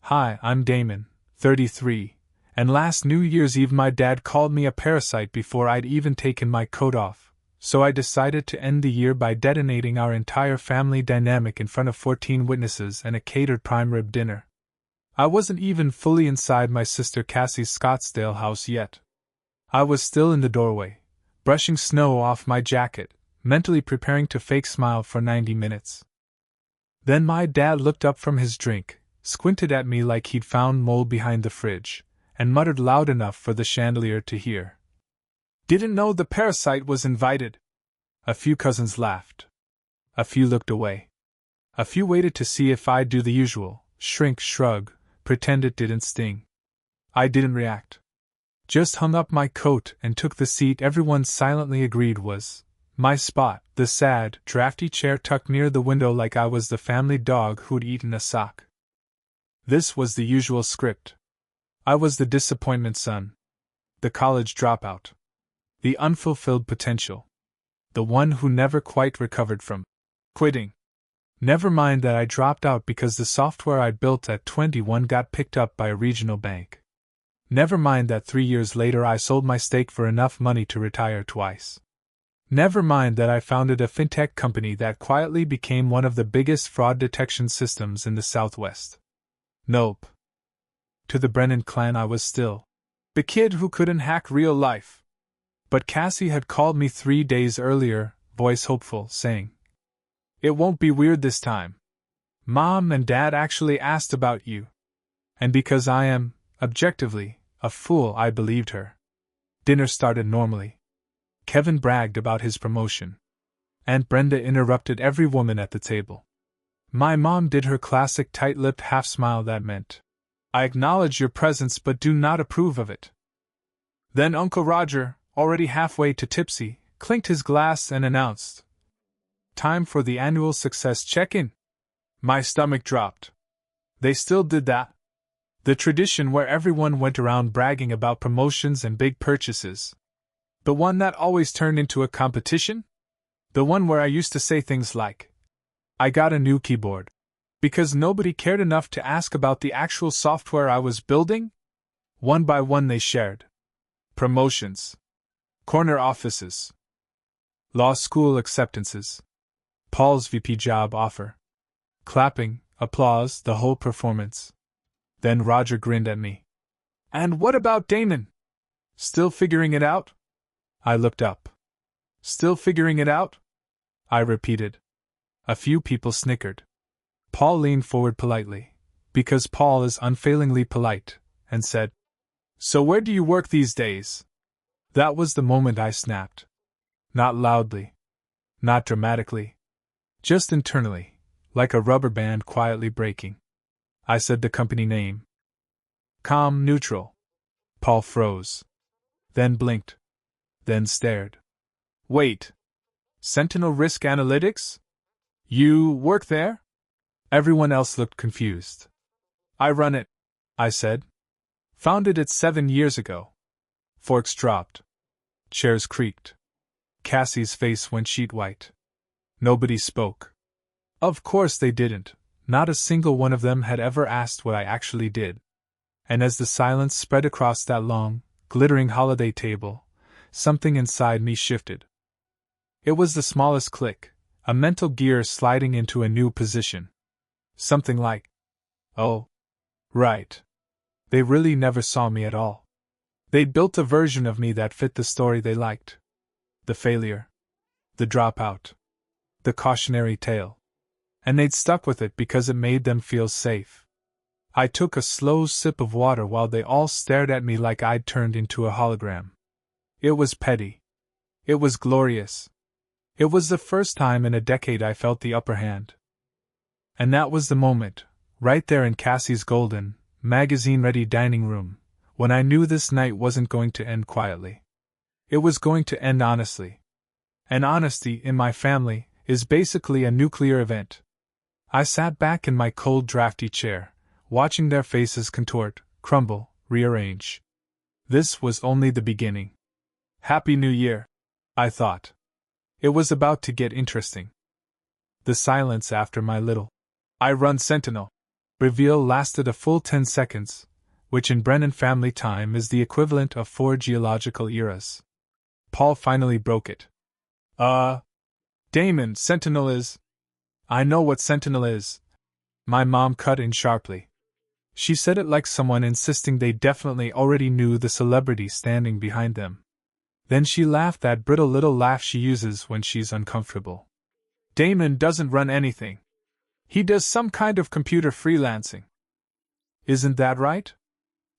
Hi, I'm Damon, 33, and last New Year's Eve my dad called me a parasite before I'd even taken my coat off, so I decided to end the year by detonating our entire family dynamic in front of 14 witnesses and a catered prime rib dinner. I wasn't even fully inside my sister Cassie's Scottsdale house yet. I was still in the doorway, brushing snow off my jacket, mentally preparing to fake smile for 90 minutes. Then my dad looked up from his drink, squinted at me like he'd found mold behind the fridge, and muttered loud enough for the chandelier to hear. "Didn't know the parasite was invited." A few cousins laughed. A few looked away. A few waited to see if I'd do the usual, shrug, pretend it didn't sting. I didn't react. Just hung up my coat and took the seat everyone silently agreed was my spot, the sad, drafty chair tucked near the window like I was the family dog who'd eaten a sock. This was the usual script. I was the disappointment son, the college dropout, the unfulfilled potential, the one who never quite recovered from quitting. Never mind that I dropped out because the software I built at 21 got picked up by a regional bank. Never mind that 3 years later I sold my stake for enough money to retire twice. Never mind that I founded a fintech company that quietly became one of the biggest fraud detection systems in the Southwest. Nope. To the Brennan clan I was still the kid who couldn't hack real life. But Cassie had called me 3 days earlier, voice hopeful, saying, "It won't be weird this time. Mom and Dad actually asked about you." And because I am, objectively, a fool, I believed her. Dinner started normally. Kevin bragged about his promotion. Aunt Brenda interrupted every woman at the table. My mom did her classic tight-lipped half-smile that meant, "I acknowledge your presence but do not approve of it." Then Uncle Roger, already halfway to tipsy, clinked his glass and announced, "Time for the annual success check-in." My stomach dropped. They still did that? The tradition where everyone went around bragging about promotions and big purchases. The one that always turned into a competition? The one where I used to say things like, "I got a new keyboard," because nobody cared enough to ask about the actual software I was building? One by one they shared. Promotions. Corner offices. Law school acceptances. Paul's VP job offer. Clapping, applause, the whole performance. Then Roger grinned at me. "And what about Damon? Still figuring it out?" I looked up. "Still figuring it out?" I repeated. A few people snickered. Paul leaned forward politely, because Paul is unfailingly polite, and said, "So where do you work these days?" That was the moment I snapped. Not loudly. Not dramatically. Just internally, like a rubber band quietly breaking. I said the company name. "Com Neutral." Paul froze. Then blinked. Then stared. "Wait. Sentinel Risk Analytics? You work there?" Everyone else looked confused. "I run it," I said. "Founded it 7 years ago." Forks dropped. Chairs creaked. Cassie's face went sheet white. Nobody spoke. Of course they didn't. Not a single one of them had ever asked what I actually did. And as the silence spread across that long, glittering holiday table, something inside me shifted. It was the smallest click, a mental gear sliding into a new position. Something like, "Oh, right. They really never saw me at all. They'd built a version of me that fit the story they liked. The failure. The dropout. The cautionary tale. And they'd stuck with it because it made them feel safe." I took a slow sip of water while they all stared at me like I'd turned into a hologram. It was petty. It was glorious. It was the first time in a decade I felt the upper hand. And that was the moment, right there in Cassie's golden, magazine-ready dining room, when I knew this night wasn't going to end quietly. It was going to end honestly. And honesty, in my family, is basically a nuclear event. I sat back in my cold, drafty chair, watching their faces contort, crumble, rearrange. This was only the beginning. Happy New Year, I thought. It was about to get interesting. The silence after my little "I run Sentinel" Reveal lasted a full 10 seconds, which in Brennan family time is the equivalent of 4 geological eras. Paul finally broke it. Damon, Sentinel is. I know what Sentinel is. My mom cut in sharply. She said it like someone insisting they definitely already knew the celebrity standing behind them. Then she laughed that brittle little laugh she uses when she's uncomfortable. Damon doesn't run anything. He does some kind of computer freelancing. Isn't that right?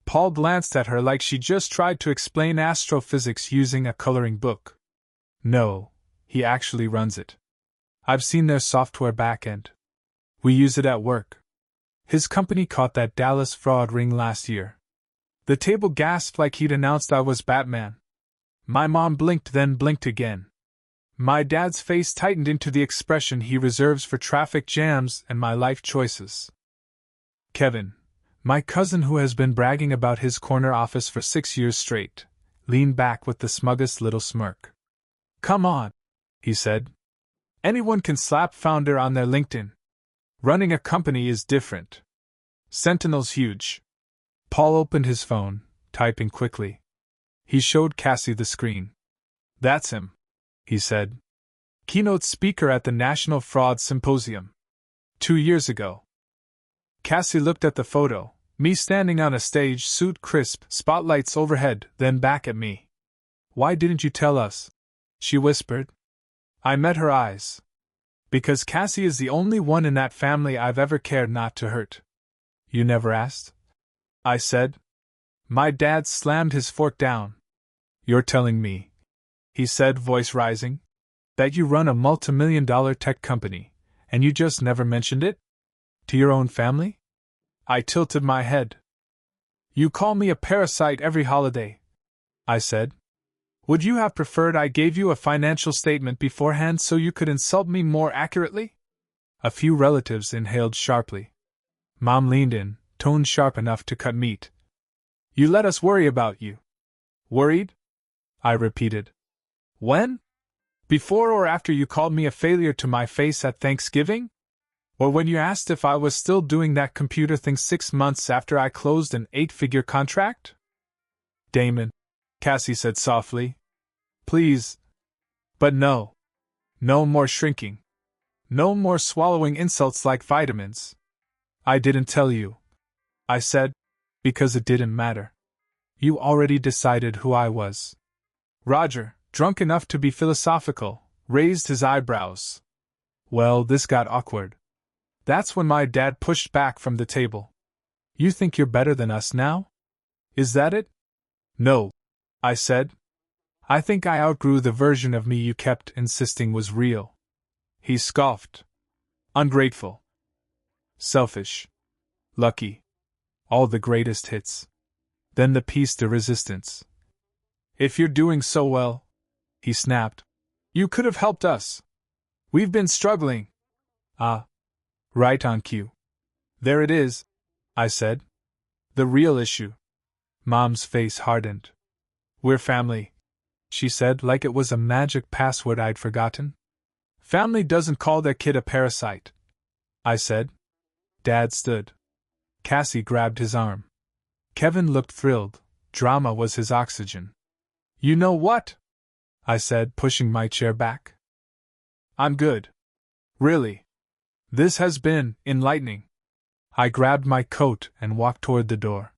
Paul glanced at her like she just tried to explain astrophysics using a coloring book. No, he actually runs it. I've seen their software backend. We use it at work. His company caught that Dallas fraud ring last year. The table gasped like he'd announced I was Batman. My mom blinked, then blinked again. My dad's face tightened into the expression he reserves for traffic jams and my life choices. Kevin, my cousin who has been bragging about his corner office for 6 years straight, leaned back with the smuggest little smirk. Come on, he said. Anyone can slap founder on their LinkedIn. Running a company is different. Sentinel's huge. Paul opened his phone, typing quickly. He showed Cassie the screen. That's him, he said. Keynote speaker at the National Fraud Symposium. 2 years ago. Cassie looked at the photo, me standing on a stage, suit crisp, spotlights overhead, then back at me. Why didn't you tell us? She whispered. I met her eyes. Because Cassie is the only one in that family I've ever cared not to hurt. You never asked? I said. My dad slammed his fork down. You're telling me, he said, voice rising, that you run a multimillion-dollar tech company, and you just never mentioned it? To your own family? I tilted my head. You call me a parasite every holiday, I said. Would you have preferred I gave you a financial statement beforehand so you could insult me more accurately? A few relatives inhaled sharply. Mom leaned in, tone sharp enough to cut meat. You let us worry about you. Worried? I repeated. When? Before or after you called me a failure to my face at Thanksgiving? Or when you asked if I was still doing that computer thing 6 months after I closed an 8-figure contract? Damon, Cassie said softly. Please. But no. No more shrinking. No more swallowing insults like vitamins. I didn't tell you, I said, because it didn't matter. You already decided who I was. Roger, drunk enough to be philosophical, raised his eyebrows. Well, this got awkward. That's when my dad pushed back from the table. You think you're better than us now? Is that it? No, I said. I think I outgrew the version of me you kept insisting was real. He scoffed. Ungrateful. Selfish. Lucky. All the greatest hits. Then the piece de resistance. If you're doing so well, he snapped, you could have helped us. We've been struggling. Ah. Right on cue. There it is, I said. The real issue. Mom's face hardened. We're family, she said like it was a magic password I'd forgotten. Family doesn't call their kid a parasite, I said. Dad stood. Cassie grabbed his arm. Kevin looked thrilled. Drama was his oxygen. You know what? I said, pushing my chair back. I'm good. Really. This has been enlightening. I grabbed my coat and walked toward the door.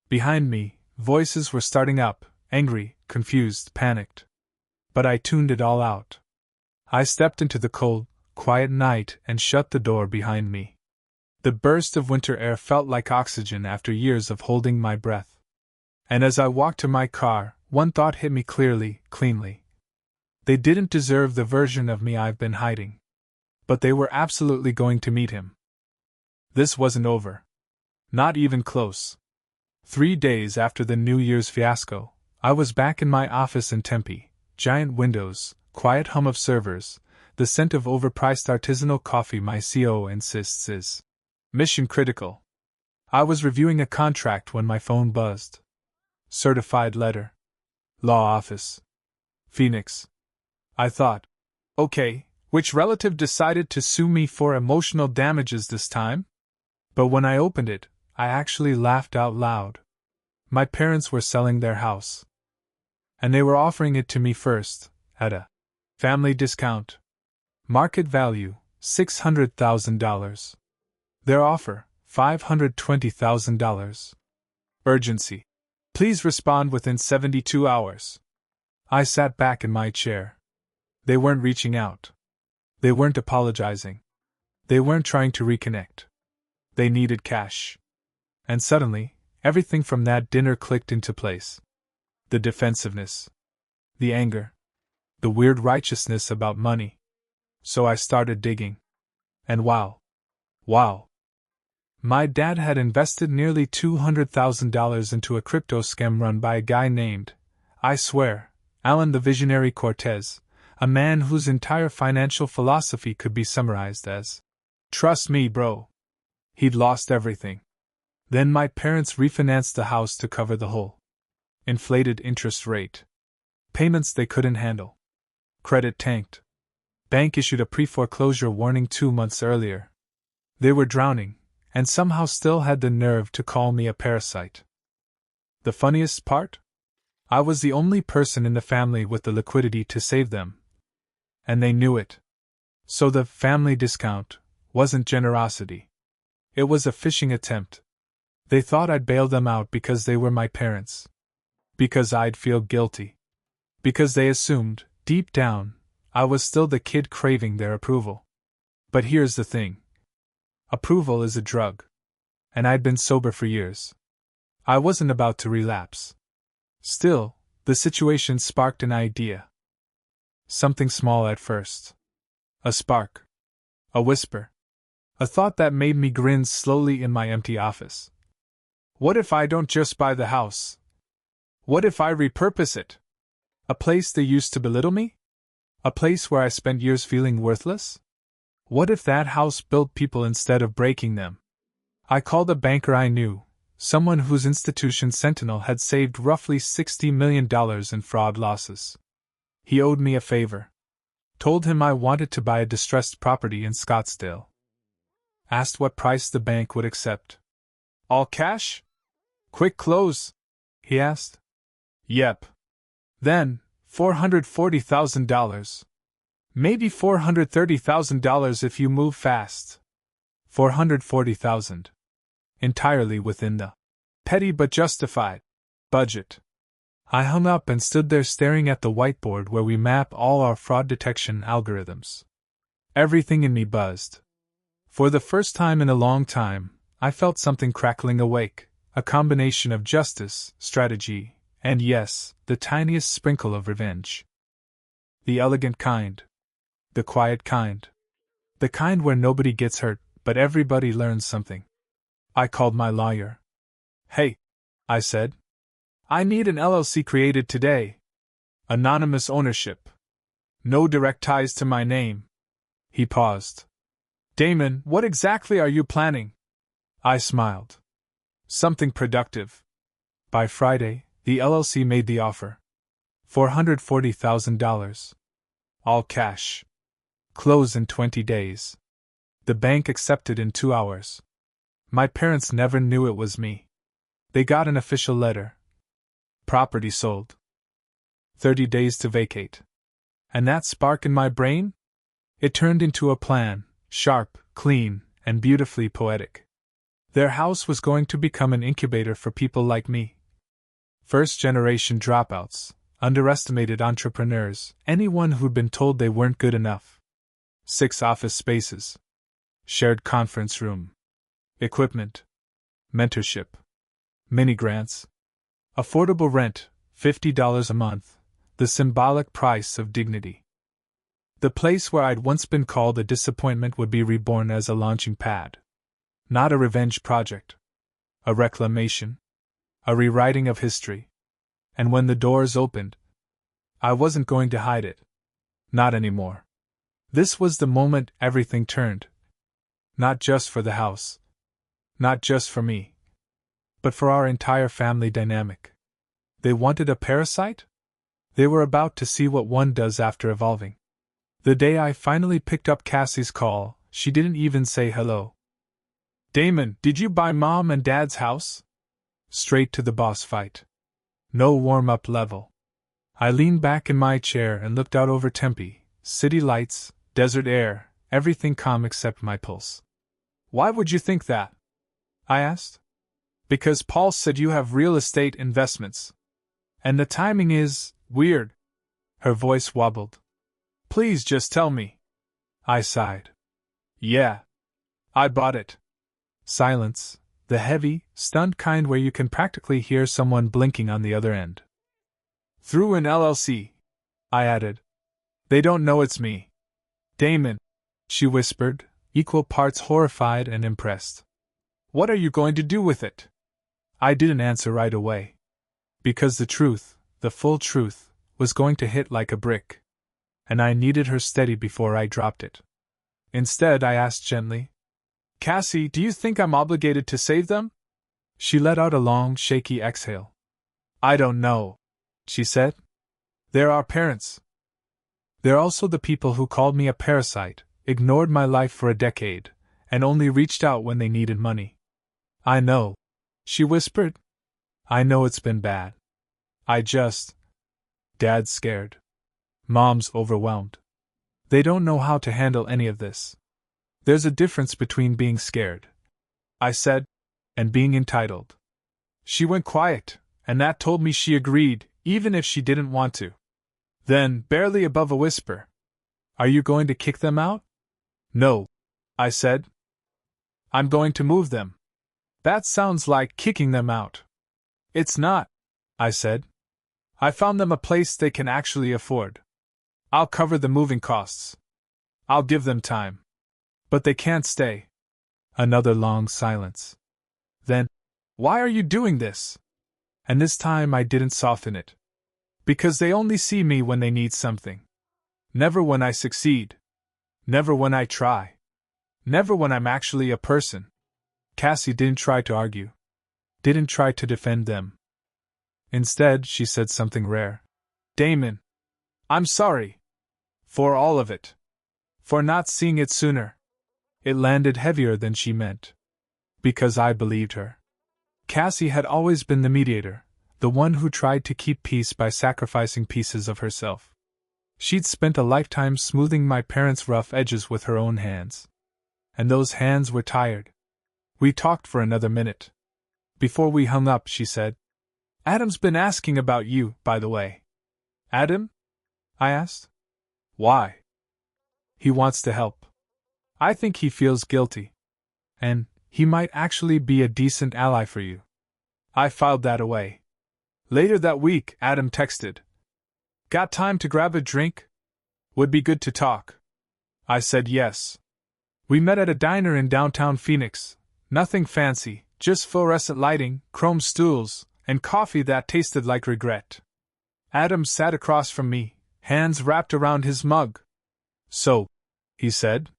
Behind me, voices were starting up, angry, confused, panicked. But I tuned it all out. I stepped into the cold, quiet night and shut the door behind me. The burst of winter air felt like oxygen after years of holding my breath. And as I walked to my car, one thought hit me clearly, cleanly. They didn't deserve the version of me I've been hiding. But they were absolutely going to meet him. This wasn't over. Not even close. 3 days after the New Year's fiasco, I was back in my office in Tempe. Giant windows, quiet hum of servers, the scent of overpriced artisanal coffee my CO insists is mission critical. I was reviewing a contract when my phone buzzed. Certified letter. Law office. Phoenix. I thought, okay, which relative decided to sue me for emotional damages this time? But when I opened it, I actually laughed out loud. My parents were selling their house. And they were offering it to me first, at a family discount. Market value, $600,000. Their offer, $520,000. Urgency. Please respond within 72 hours. I sat back in my chair. They weren't reaching out. They weren't apologizing. They weren't trying to reconnect. They needed cash. And suddenly, everything from that dinner clicked into place. The defensiveness. The anger. The weird righteousness about money. So I started digging. And wow. My dad had invested nearly $200,000 into a crypto scam run by a guy named, I swear, Alan the Visionary Cortez, a man whose entire financial philosophy could be summarized as, "Trust me, bro." He'd lost everything. Then my parents refinanced the house to cover the hole. Inflated interest rate. Payments they couldn't handle. Credit tanked. Bank issued a pre-foreclosure warning 2 months earlier. They were drowning, and somehow still had the nerve to call me a parasite. The funniest part? I was the only person in the family with the liquidity to save them. And they knew it. So the family discount wasn't generosity. It was a fishing attempt. They thought I'd bail them out because they were my parents. Because I'd feel guilty. Because they assumed, deep down, I was still the kid craving their approval. But here's the thing. Approval is a drug. And I'd been sober for years. I wasn't about to relapse. Still, the situation sparked an idea. Something small at first. A spark. A whisper. A thought that made me grin slowly in my empty office. What if I don't just buy the house? What if I repurpose it? A place they used to belittle me? A place where I spent years feeling worthless? What if that house built people instead of breaking them? I called a banker I knew, someone whose institution Sentinel had saved roughly $60 million in fraud losses. He owed me a favor. Told him I wanted to buy a distressed property in Scottsdale. Asked what price the bank would accept. All cash? Quick close? He asked. Yep. Then, $440,000. Maybe $430,000 if you move fast. $440,000. Entirely within the petty but justified budget. I hung up and stood there staring at the whiteboard where we map all our fraud detection algorithms. Everything in me buzzed. For the first time in a long time, I felt something crackling awake, a combination of justice, strategy, and yes, the tiniest sprinkle of revenge. The elegant kind. The quiet kind. The kind where nobody gets hurt, but everybody learns something. I called my lawyer. Hey, I said. I need an LLC created today. Anonymous ownership. No direct ties to my name. He paused. Damon, what exactly are you planning? I smiled. Something productive. By Friday, the LLC made the offer. $440,000. All cash. Close in 20 days. The bank accepted in 2 hours. My parents never knew it was me. They got an official letter. Property sold. 30 days to vacate. And that spark in my brain? It turned into a plan, sharp, clean, and beautifully poetic. Their house was going to become an incubator for people like me. First-generation dropouts, underestimated entrepreneurs, anyone who'd been told they weren't good enough. 6 office spaces. Shared conference room. Equipment. Mentorship. Mini grants. Affordable rent, $50 a month, the symbolic price of dignity. The place where I'd once been called a disappointment would be reborn as a launching pad. Not a revenge project. A reclamation. A rewriting of history. And when the doors opened, I wasn't going to hide it. Not anymore. This was the moment everything turned. Not just for the house. Not just for me. But for our entire family dynamic. They wanted a parasite? They were about to see what one does after evolving. The day I finally picked up Cassie's call, she didn't even say hello. Damon, did you buy Mom and Dad's house? Straight to the boss fight. No warm-up level. I leaned back in my chair and looked out over Tempe, city lights, desert air, everything calm except my pulse. Why would you think that? I asked. Because Paul said you have real estate investments. And the timing is weird. Her voice wobbled. Please just tell me. I sighed. Yeah. I bought it. Silence, the heavy, stunned kind where you can practically hear someone blinking on the other end. Through an LLC, I added. They don't know it's me. Damon, she whispered, equal parts horrified and impressed. What are you going to do with it? I didn't answer right away. Because the truth, the full truth, was going to hit like a brick. And I needed her steady before I dropped it. Instead, I asked gently, Cassie, do you think I'm obligated to save them? She let out a long, shaky exhale. I don't know, she said. They're our parents. They're also the people who called me a parasite, ignored my life for a decade, and only reached out when they needed money. I know, she whispered. I know it's been bad. Dad's scared. Mom's overwhelmed. They don't know how to handle any of this. There's a difference between being scared, I said, and being entitled. She went quiet, and that told me she agreed, even if she didn't want to. Then, barely above a whisper, Are you going to kick them out? No, I said. I'm going to move them. That sounds like kicking them out. It's not, I said. I found them a place they can actually afford. I'll cover the moving costs. I'll give them time. But they can't stay. Another long silence. Then, why are you doing this? And this time I didn't soften it. Because they only see me when they need something. Never when I succeed. Never when I try. Never when I'm actually a person. Cassie didn't try to argue. Didn't try to defend them. Instead, she said something rare. Damon, I'm sorry. For all of it. For not seeing it sooner. It landed heavier than she meant. Because I believed her. Cassie had always been the mediator, the one who tried to keep peace by sacrificing pieces of herself. She'd spent a lifetime smoothing my parents' rough edges with her own hands. And those hands were tired. We talked for another minute. Before we hung up, she said, Adam's been asking about you, by the way. Adam? I asked. Why? He wants to help. I think he feels guilty. And he might actually be a decent ally for you. I filed that away. Later that week, Adam texted. Got time to grab a drink? Would be good to talk. I said yes. We met at a diner in downtown Phoenix. Nothing fancy, just fluorescent lighting, chrome stools, and coffee that tasted like regret. Adam sat across from me, hands wrapped around his mug. So, he said.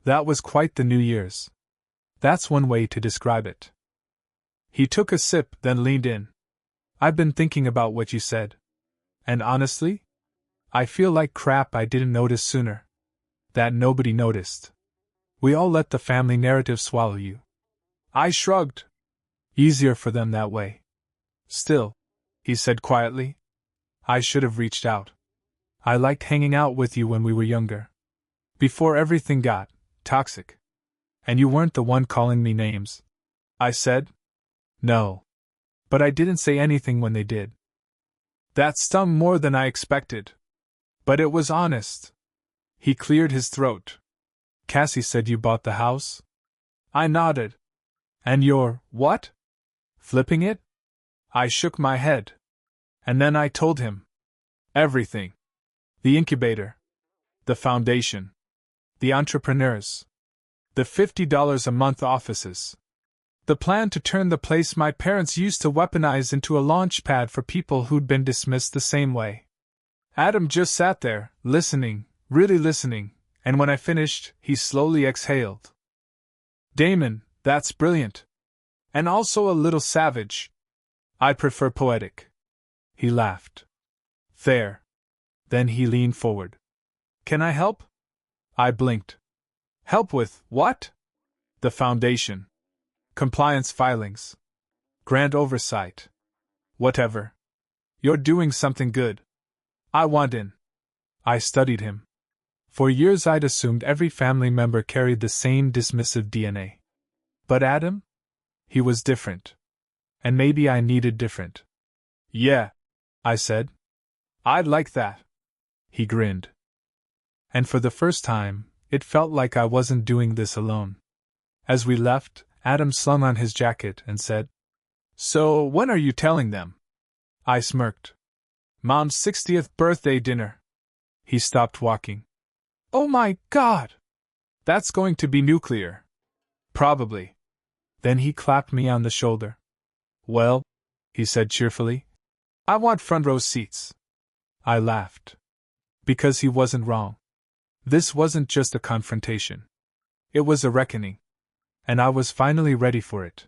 That was quite the New Year's. That's one way to describe it. He took a sip, then leaned in. I've been thinking about what you said. And honestly, I feel like crap I didn't notice sooner. That nobody noticed. We all let the family narrative swallow you. I shrugged. Easier for them that way. Still, he said quietly, I should have reached out. I liked hanging out with you when we were younger. Before everything got toxic. And you weren't the one calling me names. I said. No. But I didn't say anything when they did. That stung more than I expected. But it was honest. He cleared his throat. Cassie said you bought the house? I nodded. And you're, what? Flipping it? I shook my head. And then I told him. Everything. The incubator. The foundation. The entrepreneurs. The $50 a month offices. The plan to turn the place my parents used to weaponize into a launch pad for people who'd been dismissed the same way. Adam just sat there, listening, really listening, and when I finished, he slowly exhaled. Damon, that's brilliant. And also a little savage. I prefer poetic. He laughed. Fair. Then he leaned forward. Can I help? I blinked. Help with what? The foundation. Compliance filings. Grant oversight. Whatever. You're doing something good. I want in. I studied him. For years I'd assumed every family member carried the same dismissive DNA. But Adam? He was different. And maybe I needed different. Yeah, I said. I'd like that. He grinned. And for the first time, it felt like I wasn't doing this alone. As we left, Adam slung on his jacket and said, "So, when are you telling them?" I smirked. "Mom's 60th birthday dinner." He stopped walking. "Oh my God! That's going to be nuclear." "Probably." Then he clapped me on the shoulder. "Well," he said cheerfully, "I want front row seats." I laughed. Because he wasn't wrong. This wasn't just a confrontation. It was a reckoning. And I was finally ready for it.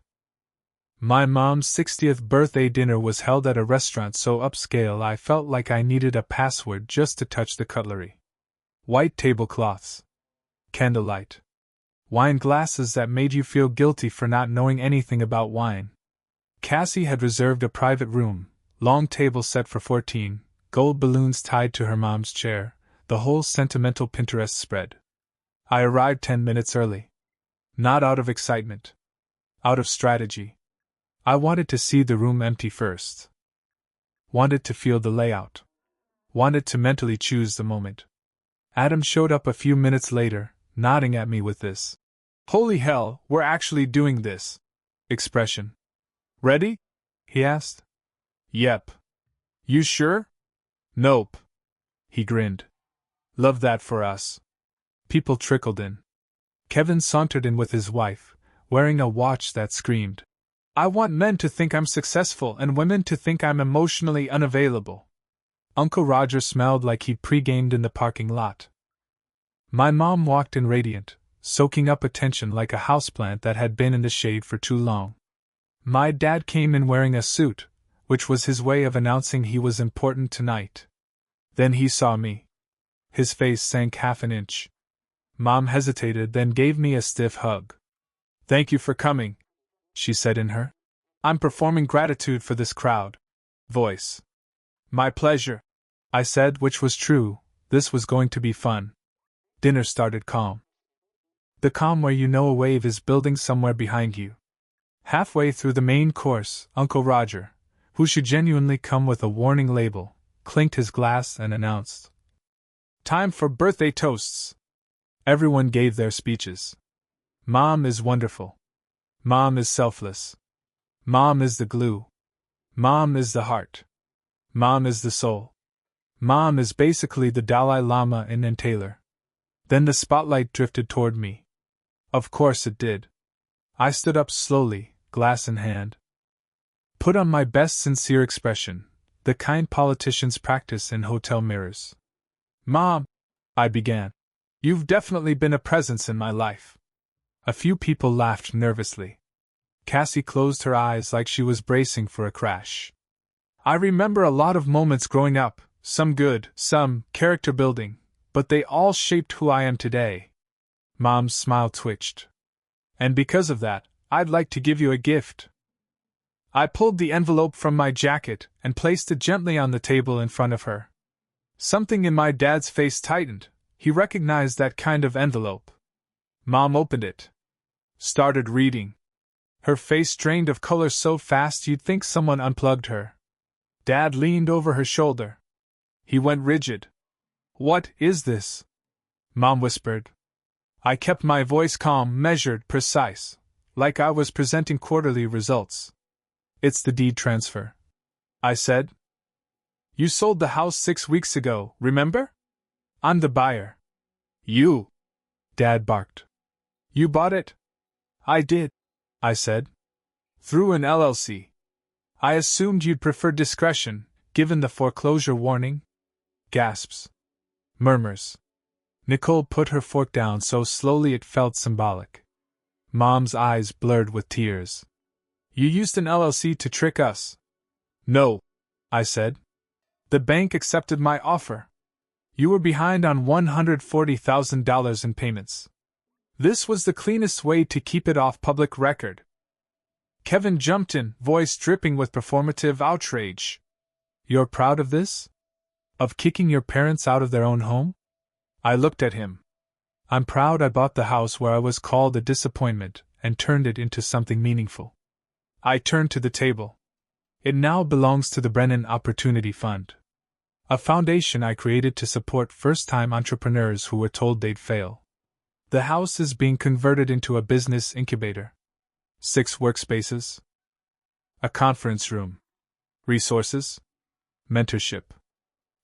My mom's 60th birthday dinner was held at a restaurant so upscale I felt like I needed a password just to touch the cutlery. White tablecloths. Candlelight. Wine glasses that made you feel guilty for not knowing anything about wine. Cassie had reserved a private room, long table set for 14, gold balloons tied to her mom's chair, the whole sentimental Pinterest spread. I arrived 10 minutes early. Not out of excitement. Out of strategy. I wanted to see the room empty first. Wanted to feel the layout. Wanted to mentally choose the moment. Adam showed up a few minutes later, nodding at me with this "Holy hell, we're actually doing this" expression. "Ready?" he asked. "Yep." "You sure?" "Nope." He grinned. "Love that for us." People trickled in. Kevin sauntered in with his wife, wearing a watch that screamed, "I want men to think I'm successful and women to think I'm emotionally unavailable." Uncle Roger smelled like he'd pre-gamed in the parking lot. My mom walked in radiant, soaking up attention like a houseplant that had been in the shade for too long. My dad came in wearing a suit, which was his way of announcing he was important tonight. Then he saw me. His face sank half an inch. Mom hesitated, then gave me a stiff hug. "Thank you for coming," she said in her "I'm performing gratitude for this crowd" voice. "My pleasure," I said, which was true. This was going to be fun. Dinner started calm. The calm where you know a wave is building somewhere behind you. Halfway through the main course, Uncle Roger, who should genuinely come with a warning label, clinked his glass and announced, "Time for birthday toasts." Everyone gave their speeches. Mom is wonderful. Mom is selfless. Mom is the glue. Mom is the heart. Mom is the soul. Mom is basically the Dalai Lama in N. Taylor. Then the spotlight drifted toward me. Of course it did. I stood up slowly, glass in hand. Put on my best sincere expression, the kind politicians practice in hotel mirrors. "Mom," I began, "you've definitely been a presence in my life." A few people laughed nervously. Cassie closed her eyes like she was bracing for a crash. "I remember a lot of moments growing up, some good, some character building, but they all shaped who I am today." Mom's smile twitched. "And because of that, I'd like to give you a gift." I pulled the envelope from my jacket and placed it gently on the table in front of her. Something in my dad's face tightened. He recognized that kind of envelope. Mom opened it. Started reading. Her face drained of color so fast you'd think someone unplugged her. Dad leaned over her shoulder. He went rigid. "What is this?" Mom whispered. I kept my voice calm, measured, precise, like I was presenting quarterly results. "It's the deed transfer," I said. "You sold the house 6 weeks ago, remember? I'm the buyer." "You?" Dad barked. "You bought it?" "I did," I said. "Through an LLC. I assumed you'd prefer discretion, given the foreclosure warning." Gasps. Murmurs. Nicole put her fork down so slowly it felt symbolic. Mom's eyes blurred with tears. "You used an LLC to trick us." "No," I said. "The bank accepted my offer. You were behind on $140,000 in payments. This was the cleanest way to keep it off public record." Kevin jumped in, voice dripping with performative outrage. You're proud of this? Of kicking your parents out of their own home? I looked at him. I'm proud I bought the house where I was called a disappointment and turned it into something meaningful. I turned to the table. It now belongs to the Brennan Opportunity Fund, a foundation I created to support first-time entrepreneurs who were told they'd fail. The house is being converted into a business incubator. 6 workspaces, a conference room, resources, mentorship.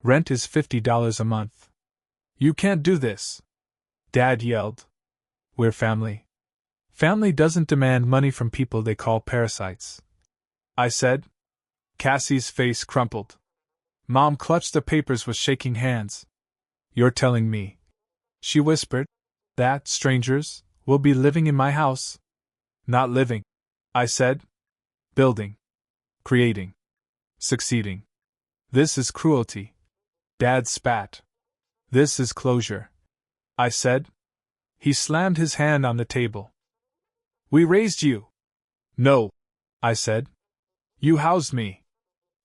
Rent is $50 a month. You can't do this, Dad yelled. We're family. Family doesn't demand money from people they call parasites, I said. Cassie's face crumpled. Mom clutched the papers with shaking hands. You're telling me, she whispered, that strangers will be living in my house? Not living, I said. Building. Creating. Succeeding. This is cruelty. Dad spat. This is closure, I said. He slammed his hand on the table. We raised you. No, I said. You housed me.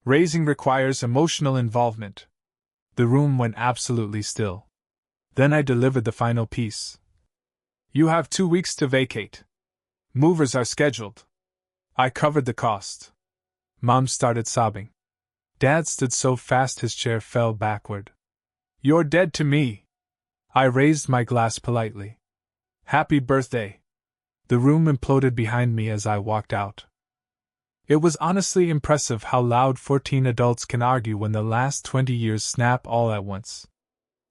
Raising requires emotional involvement. The room went absolutely still. Then I delivered the final piece. You have 2 weeks to vacate. Movers are scheduled. I covered the cost. Mom started sobbing. Dad stood so fast his chair fell backward. You're dead to me. I raised my glass politely. Happy birthday. The room imploded behind me as I walked out. It was honestly impressive how loud 14 adults can argue when the last 20 years snap all at once.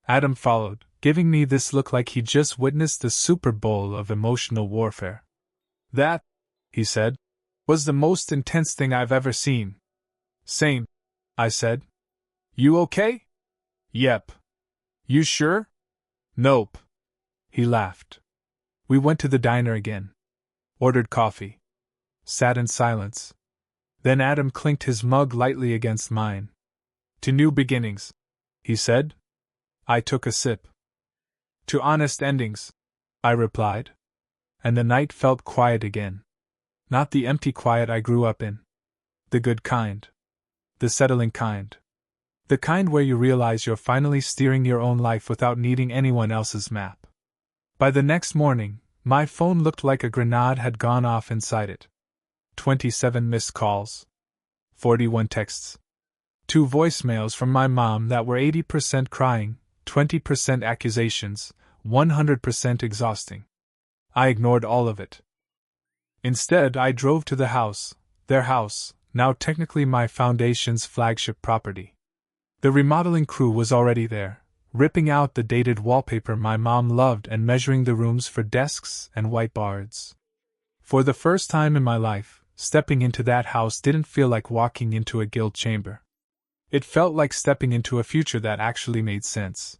Adam followed, giving me this look like he just witnessed the Super Bowl of emotional warfare. That, he said, was the most intense thing I've ever seen. Same, I said. You okay? Yep. You sure? Nope. He laughed. We went to the diner again. Ordered coffee. Sat in silence. Then Adam clinked his mug lightly against mine. To new beginnings, he said. I took a sip. To honest endings, I replied. And the night felt quiet again. Not the empty quiet I grew up in. The good kind. The settling kind. The kind where you realize you're finally steering your own life without needing anyone else's map. By the next morning, my phone looked like a grenade had gone off inside it. 27 missed calls. 41 texts. 2 voicemails from my mom that were 80% crying, 20% accusations, 100% exhausting. I ignored all of it. Instead, I drove to the house, their house, now technically my foundation's flagship property. The remodeling crew was already there, ripping out the dated wallpaper my mom loved and measuring the rooms for desks and whiteboards. For the first time in my life, stepping into that house didn't feel like walking into a guild chamber. It felt like stepping into a future that actually made sense.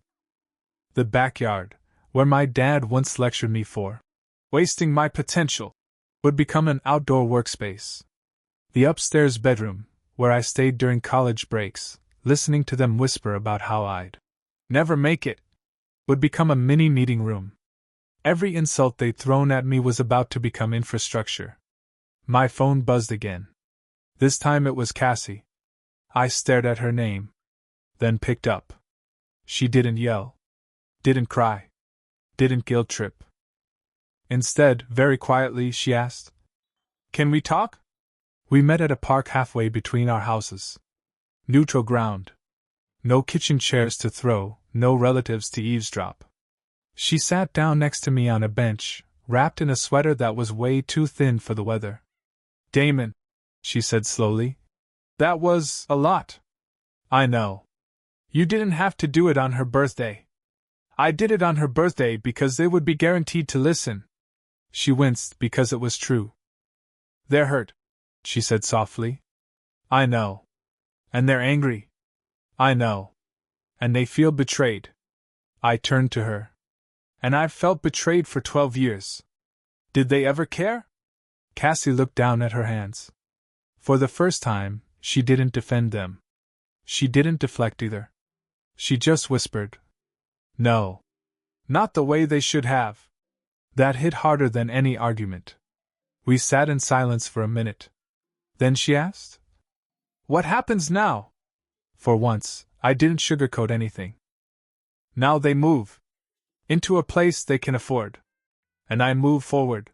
The backyard, where my dad once lectured me for wasting my potential, would become an outdoor workspace. The upstairs bedroom, where I stayed during college breaks, listening to them whisper about how I'd never make it, would become a mini meeting room. Every insult they'd thrown at me was about to become infrastructure. My phone buzzed again. This time it was Cassie. I stared at her name, then picked up. She didn't yell, didn't cry, didn't guilt trip. Instead, very quietly, she asked, "Can we talk?" We met at a park halfway between our houses. Neutral ground. No kitchen chairs to throw, no relatives to eavesdrop. She sat down next to me on a bench, wrapped in a sweater that was way too thin for the weather. "Damon," she said slowly, "that was a lot." "I know. You didn't have to do it on her birthday." "I did it on her birthday because they would be guaranteed to listen." She winced because it was true. "They're hurt," she said softly. "I know. And they're angry." "I know. And they feel betrayed." I turned to her. "And I've felt betrayed for 12 years. Did they ever care?" Cassie looked down at her hands. For the first time, she didn't defend them. She didn't deflect either. She just whispered, "No. Not the way they should have." That hit harder than any argument. We sat in silence for a minute. Then she asked, "What happens now?" For once, I didn't sugarcoat anything. "Now they move. Into a place they can afford. And I move forward."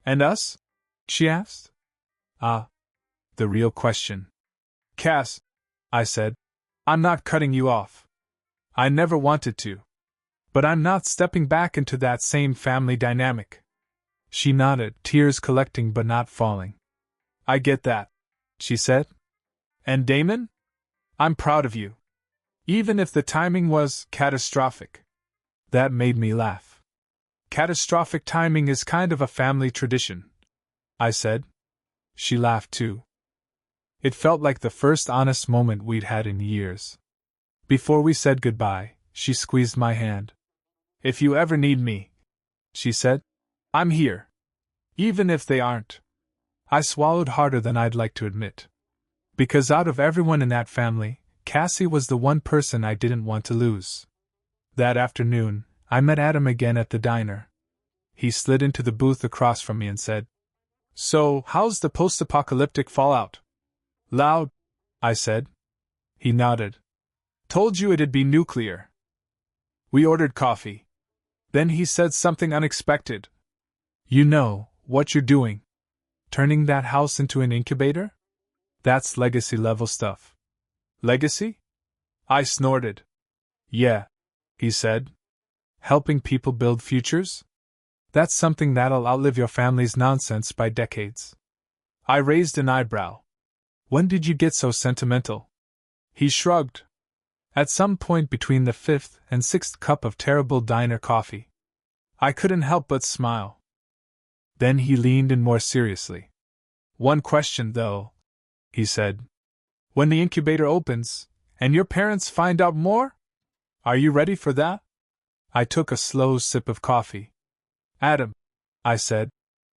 "And us?" she asked. "Ah, the real question." "Cass," I said, "I'm not cutting you off. I never wanted to. But I'm not stepping back into that same family dynamic." She nodded, tears collecting but not falling. "I get that," she said. "And Damon? I'm proud of you. Even if the timing was catastrophic." That made me laugh. "Catastrophic timing is kind of a family tradition," I said. She laughed too. It felt like the first honest moment we'd had in years. Before we said goodbye, she squeezed my hand. "If you ever need me," she said, "I'm here. Even if they aren't." I swallowed harder than I'd like to admit. Because out of everyone in that family, Cassie was the one person I didn't want to lose. That afternoon, I met Adam again at the diner. He slid into the booth across from me and said, "So, how's the post-apocalyptic fallout?" "Loud," I said. He nodded. "Told you it'd be nuclear." We ordered coffee. Then he said something unexpected. "You know what you're doing? Turning that house into an incubator? That's legacy-level stuff." "Legacy?" I snorted. "Yeah," he said. "Helping people build futures? That's something that'll outlive your family's nonsense by decades." I raised an eyebrow. "When did you get so sentimental?" He shrugged. "At some point between the fifth and sixth cup of terrible diner coffee." I couldn't help but smile. Then he leaned in more seriously. "One question, though," he said. "When the incubator opens, and your parents find out more? Are you ready for that?" I took a slow sip of coffee. "Adam," I said,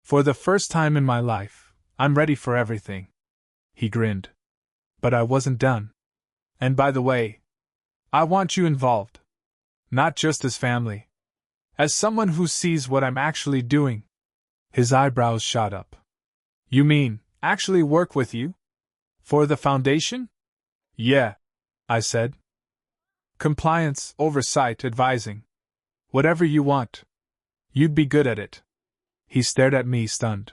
"for the first time in my life, I'm ready for everything." He grinned. But I wasn't done. "And by the way, I want you involved. Not just as family. As someone who sees what I'm actually doing." His eyebrows shot up. "You mean, actually work with you? For the foundation?" "Yeah," I said. "Compliance, oversight, advising. Whatever you want. You'd be good at it." He stared at me, stunned.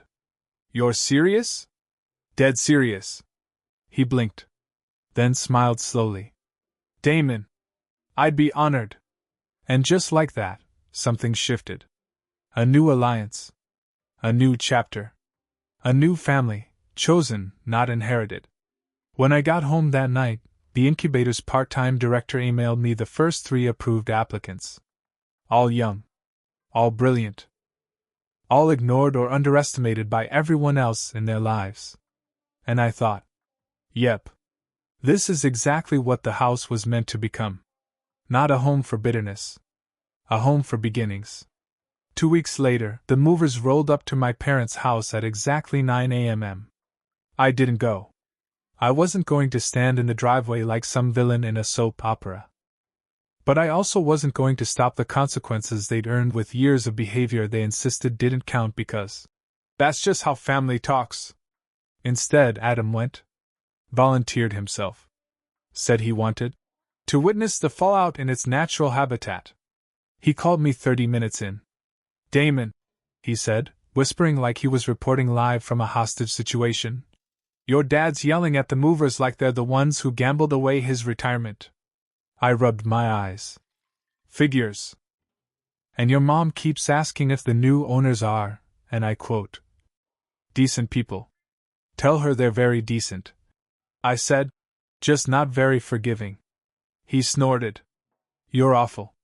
"You're serious?" "Dead serious." He blinked. Then smiled slowly. "Damon, I'd be honored." And just like that, something shifted. A new alliance. A new chapter. A new family, chosen, not inherited. When I got home that night, the incubator's part-time director emailed me the first 3 approved applicants. All young. All brilliant. All ignored or underestimated by everyone else in their lives. And I thought, yep. This is exactly what the house was meant to become. Not a home for bitterness. A home for beginnings. 2 weeks later, the movers rolled up to my parents' house at exactly 9 a.m. I didn't go. I wasn't going to stand in the driveway like some villain in a soap opera. But I also wasn't going to stop the consequences they'd earned with years of behavior they insisted didn't count because that's just how family talks. Instead, Adam went. Volunteered himself. Said he wanted to witness the fallout in its natural habitat. He called me 30 minutes in. "Damon," he said, whispering like he was reporting live from a hostage situation, "your dad's yelling at the movers like they're the ones who gambled away his retirement." I rubbed my eyes. "Figures. And your mom keeps asking if the new owners are, and I quote, decent people. Tell her they're very decent," I said, "just not very forgiving." He snorted. "You're awful,"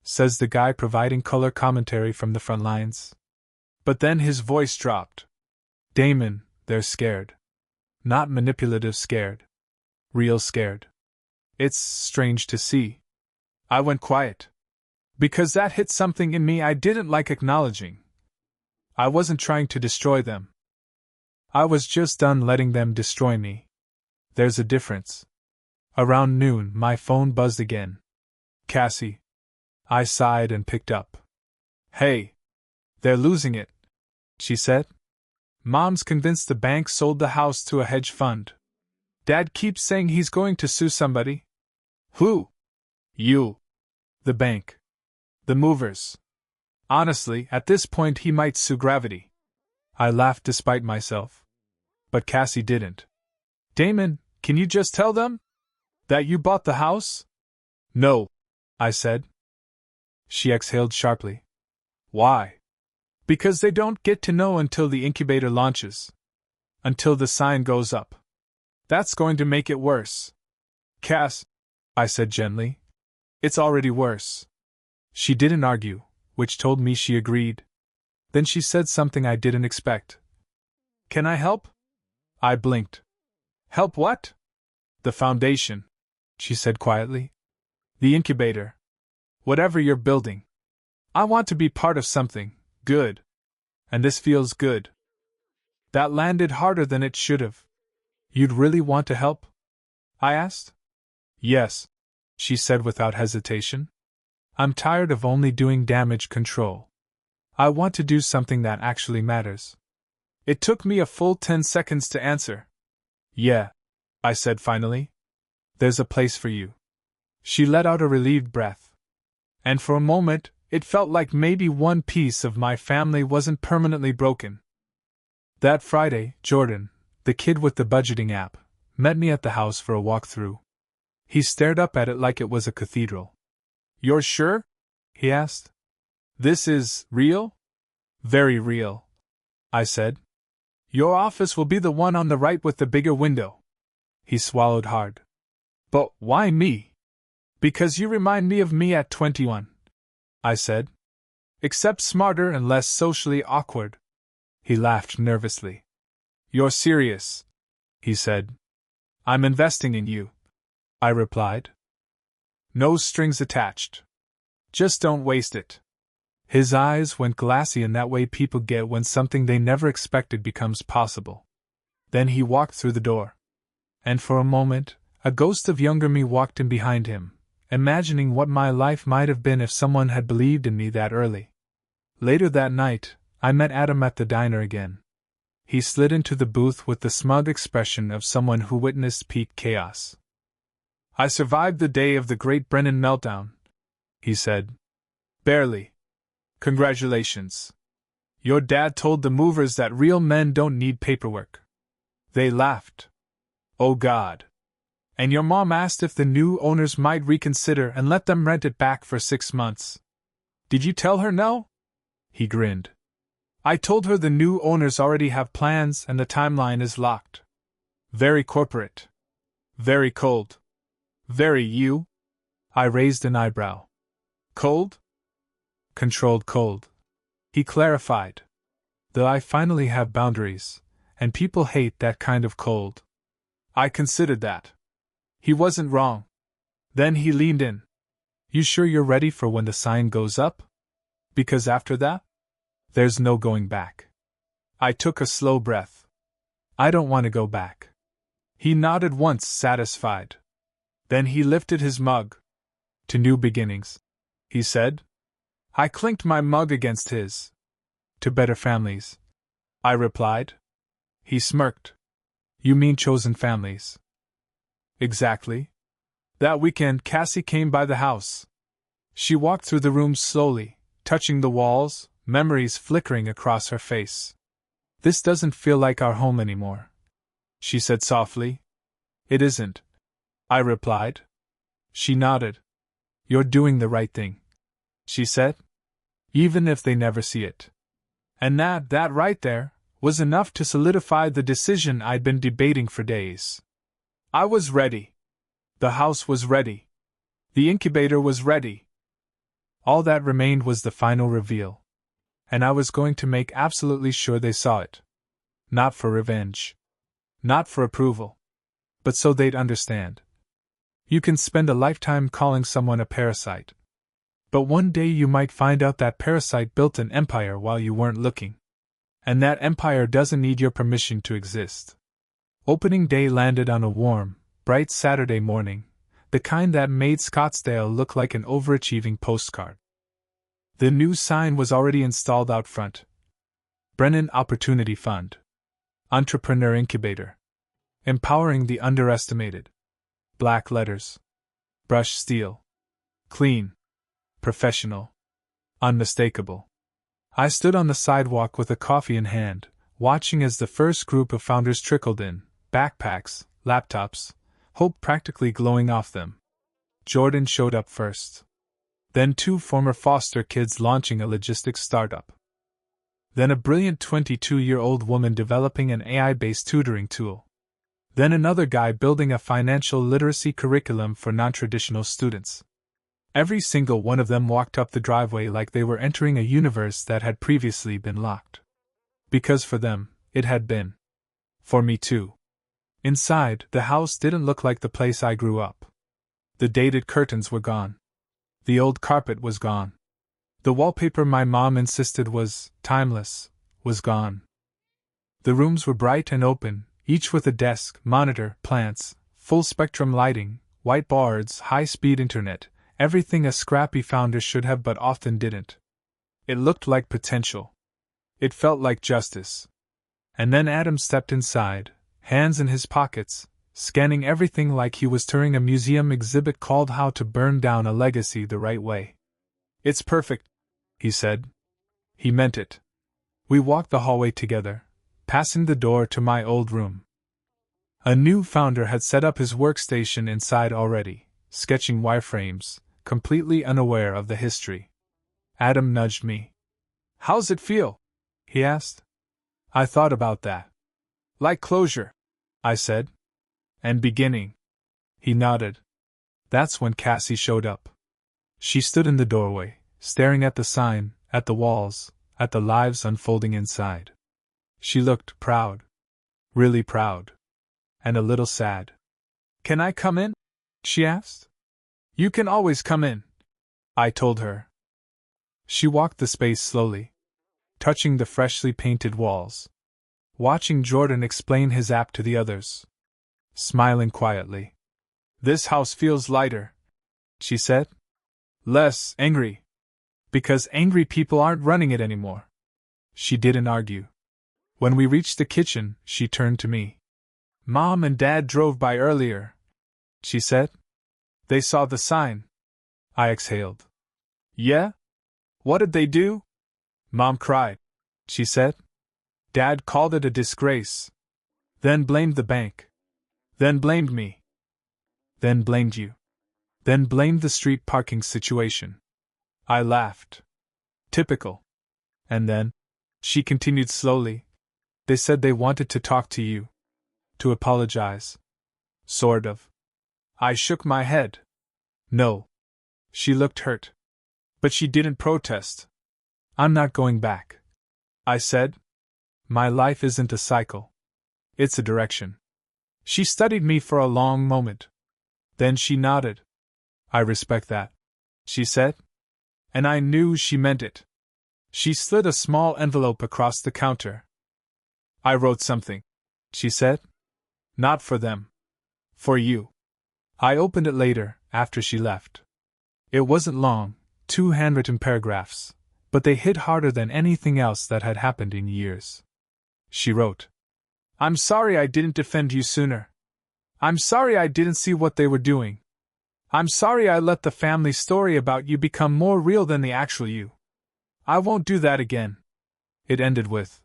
says the guy providing color commentary from the front lines. But then his voice dropped. "Damon, they're scared. Not manipulative scared. Real scared. It's strange to see." I went quiet. Because that hit something in me I didn't like acknowledging. I wasn't trying to destroy them. I was just done letting them destroy me. There's a difference. Around noon, my phone buzzed again. "Cassie." I sighed and picked up. "Hey. They're losing it," she said. Mom's convinced the bank sold the house to a hedge fund. Dad keeps saying he's going to sue somebody. Who? You. The bank. The movers. Honestly, at this point he might sue gravity. I laughed despite myself. But Cassie didn't. Damon, can you just tell them that you bought the house? No, I said. She exhaled sharply. Why? Because they don't get to know until the incubator launches. Until the sign goes up. That's going to make it worse. Cass, I said gently. It's already worse. She didn't argue, which told me she agreed. Then she said something I didn't expect. Can I help? I blinked. Help what? The foundation, she said quietly. The incubator. Whatever you're building. I want to be part of something good. And this feels good. That landed harder than it should have. You'd really want to help? I asked. Yes, she said without hesitation. I'm tired of only doing damage control. I want to do something that actually matters. It took me a full 10 seconds to answer. Yeah, I said finally. There's a place for you. She let out a relieved breath. And for a moment, it felt like maybe one piece of my family wasn't permanently broken. That Friday, Jordan, the kid with the budgeting app, met me at the house for a walkthrough. He stared up at it like it was a cathedral. You're sure? He asked. This is real? Very real, I said. Your office will be the one on the right with the bigger window. He swallowed hard. But why me? Because you remind me of me at 21, I said. Except smarter and less socially awkward. He laughed nervously. You're serious, he said. I'm investing in you, I replied. No strings attached. Just don't waste it. His eyes went glassy in that way people get when something they never expected becomes possible. Then he walked through the door. And for a moment, a ghost of younger me walked in behind him, imagining what my life might have been if someone had believed in me that early. Later that night, I met Adam at the diner again. He slid into the booth with the smug expression of someone who witnessed peak chaos. I survived the day of the Great Brennan meltdown, he said. Barely. Congratulations. Your dad told the movers that real men don't need paperwork. They laughed. Oh God. And your mom asked if the new owners might reconsider and let them rent it back for 6 months. Did you tell her no? He grinned. I told her the new owners already have plans and the timeline is locked. Very corporate. Very cold. Very you? I raised an eyebrow. Cold? Controlled cold. He clarified. Though I finally have boundaries, and people hate that kind of cold. I considered that. He wasn't wrong. Then he leaned in. You sure you're ready for when the sign goes up? Because after that, there's no going back. I took a slow breath. I don't want to go back. He nodded once, satisfied. Then he lifted his mug. To new beginnings, he said. I clinked my mug against his. To better families, I replied. He smirked. You mean chosen families? Exactly. That weekend, Cassie came by the house. She walked through the rooms slowly, touching the walls, memories flickering across her face. This doesn't feel like our home anymore, she said softly. It isn't, I replied. She nodded. You're doing the right thing, she said. Even if they never see it. And that right there, was enough to solidify the decision I'd been debating for days. I was ready. The house was ready. The incubator was ready. All that remained was the final reveal. And I was going to make absolutely sure they saw it. Not for revenge. Not for approval. But so they'd understand. You can spend a lifetime calling someone a parasite. But one day you might find out that parasite built an empire while you weren't looking. And that empire doesn't need your permission to exist. Opening day landed on a warm, bright Saturday morning, the kind that made Scottsdale look like an overachieving postcard. The new sign was already installed out front. Brennan Opportunity Fund. Entrepreneur Incubator. Empowering the underestimated. Black letters. Brushed steel. Clean. Professional. Unmistakable. I stood on the sidewalk with a coffee in hand, watching as the first group of founders trickled in, backpacks, laptops, hope practically glowing off them. Jordan showed up first. Then 2 former foster kids launching a logistics startup. Then a brilliant 22-year-old woman developing an AI-based tutoring tool. Then another guy building a financial literacy curriculum for non-traditional students. Every single one of them walked up the driveway like they were entering a universe that had previously been locked. Because for them, it had been. For me too. Inside, the house didn't look like the place I grew up. The dated curtains were gone. The old carpet was gone. The wallpaper my mom insisted was timeless was gone. The rooms were bright and open, each with a desk, monitor, plants, full-spectrum lighting, whiteboards, high-speed internet, everything a scrappy founder should have but often didn't. It looked like potential. It felt like justice. And then Adam stepped inside, hands in his pockets, scanning everything like he was touring a museum exhibit called How to Burn Down a Legacy the Right Way. "It's perfect," he said. He meant it. We walked the hallway together, passing the door to my old room. A new founder had set up his workstation inside already, sketching wireframes, completely unaware of the history. Adam nudged me. "How's it feel?" he asked. I thought about that. "Like closure," I said. "And beginning." He nodded. That's when Cassie showed up. She stood in the doorway, staring at the sign, at the walls, at the lives unfolding inside. She looked proud. Really proud. And a little sad. "Can I come in?" she asked. "You can always come in," I told her. She walked the space slowly, touching the freshly painted walls, watching Jordan explain his app to the others, smiling quietly. "This house feels lighter," she said. "Less angry. Because angry people aren't running it anymore." She didn't argue. When we reached the kitchen, she turned to me. "Mom and Dad drove by earlier," she said. "They saw the sign." I exhaled. "Yeah? What did they do?" "Mom cried," she said. "Dad called it a disgrace. Then blamed the bank. Then blamed me. Then blamed you. Then blamed the street parking situation." I laughed. "Typical." "And then," she continued slowly, "they said they wanted to talk to you. To apologize. Sort of." I shook my head. "No." She looked hurt. But she didn't protest. "I'm not going back," I said. "My life isn't a cycle. It's a direction." She studied me for a long moment. Then she nodded. "I respect that," she said. And I knew she meant it. She slid a small envelope across the counter. "I wrote something," she said. "Not for them. For you." I opened it later, after she left. It wasn't long, 2 handwritten paragraphs, but they hit harder than anything else that had happened in years. She wrote, "I'm sorry I didn't defend you sooner. I'm sorry I didn't see what they were doing. I'm sorry I let the family story about you become more real than the actual you. I won't do that again." It ended with,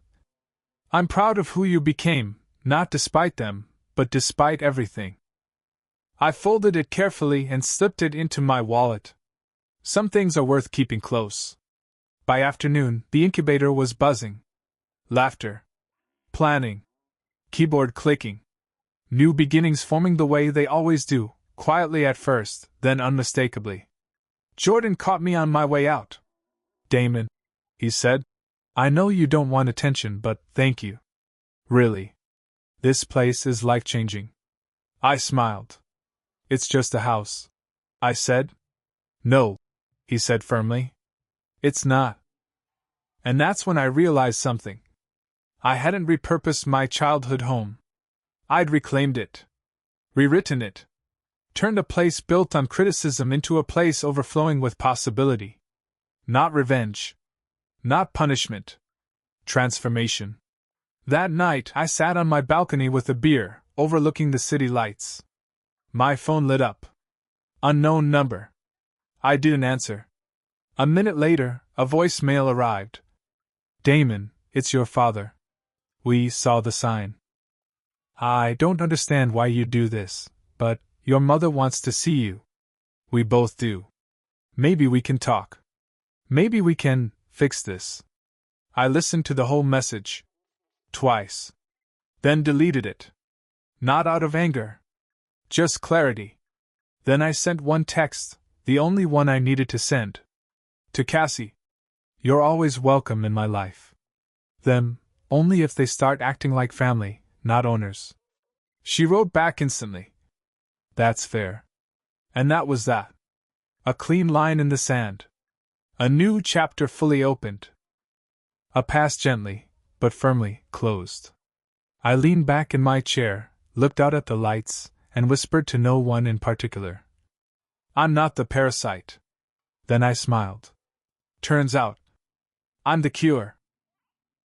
"I'm proud of who you became, not despite them, but despite everything." I folded it carefully and slipped it into my wallet. Some things are worth keeping close. By afternoon, the incubator was buzzing. Laughter. Planning. Keyboard clicking. New beginnings forming the way they always do, quietly at first, then unmistakably. Jordan caught me on my way out. "Damon," he said, "I know you don't want attention, but thank you. Really. This place is life-changing." I smiled. "It's just a house," I said. "No," he said firmly. "It's not." And that's when I realized something. I hadn't repurposed my childhood home. I'd reclaimed it. Rewritten it. Turned a place built on criticism into a place overflowing with possibility. Not revenge. Not punishment. Transformation. That night, I sat on my balcony with a beer, overlooking the city lights. My phone lit up. Unknown number. I didn't answer. A minute later, a voicemail arrived. Damon, it's your father. We saw the sign. I don't understand why you do this, but your mother wants to see you. We both do. Maybe we can talk. Maybe we can fix this. I listened to the whole message. Twice. Then deleted it. Not out of anger. Just clarity. Then I sent one text, the only one I needed to send. To Cassie. You're always welcome in my life. Them, only if they start acting like family, not owners. She wrote back instantly. That's fair. And that was that. A clean line in the sand. A new chapter fully opened. A past gently, but firmly, closed. I leaned back in my chair, looked out at the lights, and whispered to no one in particular. I'm not the parasite. Then I smiled. Turns out, I'm the cure.